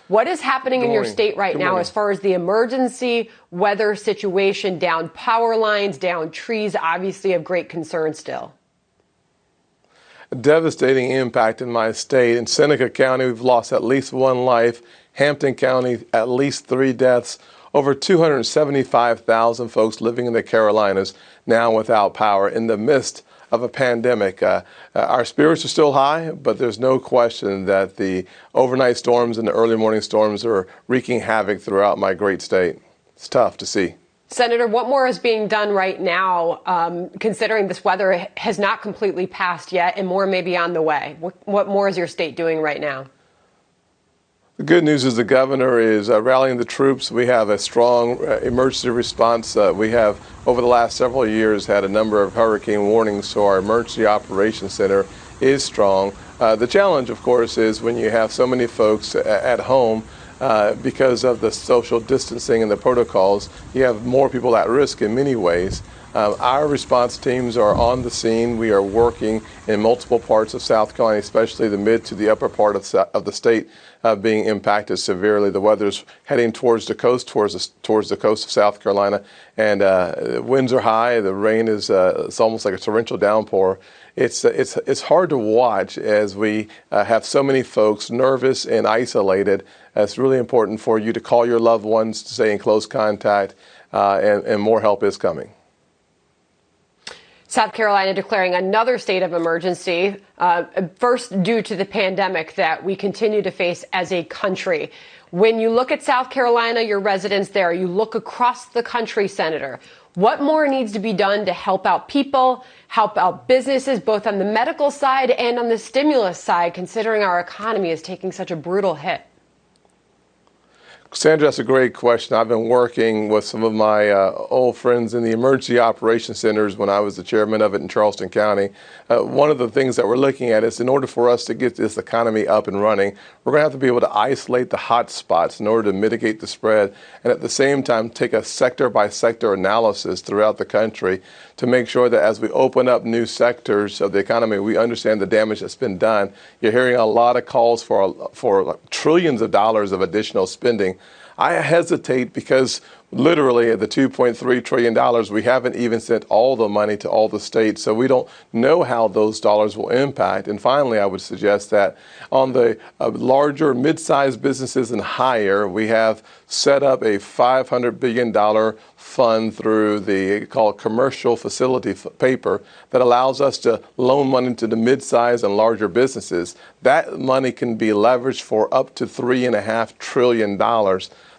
What is happening in your state right now as far as the emergency weather situation, down power lines, down trees, obviously of great concern still? A devastating impact in my state. In Seneca County, we've lost at least one life. Hampton County, at least 3 deaths. Over 275,000 folks living in the Carolinas now without power in the midst of a pandemic. Our spirits are still high, but there's no question that the overnight storms and the early morning storms are wreaking havoc throughout my great state. It's tough to see. Senator, what more is being done right now, considering this weather has not completely passed yet and more may be on the way? What more is your state doing right now? The good news is the governor is rallying the troops. We have a strong emergency response. We have, over the last several years, had a number of hurricane warnings, so our emergency operations center is strong. The challenge, of course, is when you have so many folks at home, because of the social distancing and the protocols, you have more people at risk in many ways. Our response teams are on the scene. We are working in multiple parts of South Carolina, especially the mid to the upper part of the state being impacted severely. The weather's heading towards the coast, towards the coast of South Carolina, and winds are high. The rain is it's almost like a torrential downpour. It's hard to watch as we have so many folks nervous and isolated. It's really important for you to call your loved ones, to stay in close contact, and more help is coming. South Carolina declaring another state of emergency, first due to the pandemic that we continue to face as a country. When you look at South Carolina, your residents there, you look across the country, Senator, what more needs to be done to help out people, help out businesses, both on the medical side and on the stimulus side, considering our economy is taking such a brutal hit? Sandra, that's a great question. I've been working with some of my old friends in the emergency operations centers when I was the chairman of it in Charleston County. One of the things that we're looking at is in order for us to get this economy up and running, we're going to have to be able to isolate the hot spots in order to mitigate the spread, and at the same time take a sector by sector analysis throughout the country to make sure that as we open up new sectors of the economy, we understand the damage that's been done. You're hearing a lot of calls for trillions of dollars of additional spending. I hesitate because literally the $2.3 trillion, we haven't even sent all the money to all the states, so we don't know how those dollars will impact. And finally, I would suggest that on the larger mid-sized businesses and higher, we have set up a $500 billion fund through the called commercial facility paper that allows us to loan money to the mid-sized and larger businesses. That money can be leveraged for up to $3.5 trillion.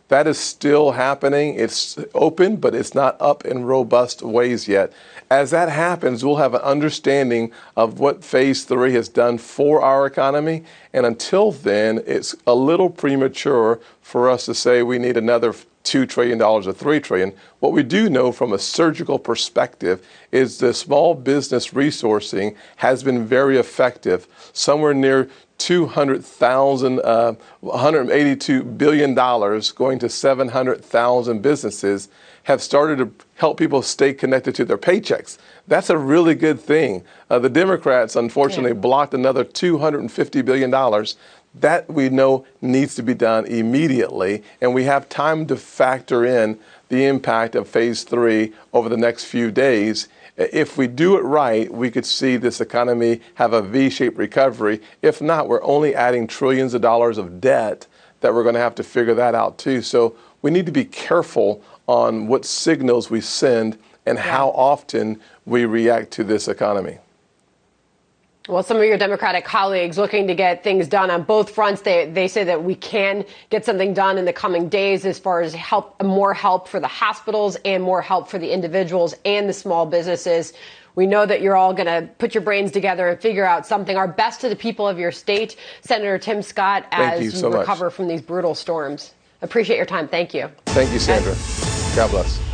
That is still happening. It's open, but it's not up in robust ways yet. As that happens, we'll have an understanding of what phase 3 has done for our economy. And until then, it's a little premature for us to say we need another $2 trillion or $3 trillion. What we do know from a surgical perspective is the small business resourcing has been very effective. Somewhere near 200,000, $182 billion going to 700,000 businesses have started to help people stay connected to their paychecks. That's a really good thing. The Democrats, unfortunately, blocked another $250 billion. That we know needs to be done immediately, and we have time to factor in the impact of phase 3 over the next few days. If we do it right, we could see this economy have a V-shaped recovery. If not, we're only adding trillions of dollars of debt that we're going to have to figure that out too. So we need to be careful on what signals we send and how often we react to this economy. Well, some of your Democratic colleagues looking to get things done on both fronts. They say that we can get something done in the coming days as far as more help for the hospitals and more help for the individuals and the small businesses. We know that you're all going to put your brains together and figure out something. Our best to the people of your state, Senator Tim Scott, as you recover from these brutal storms. Appreciate your time. Thank you. Thank you, Sandra. God bless.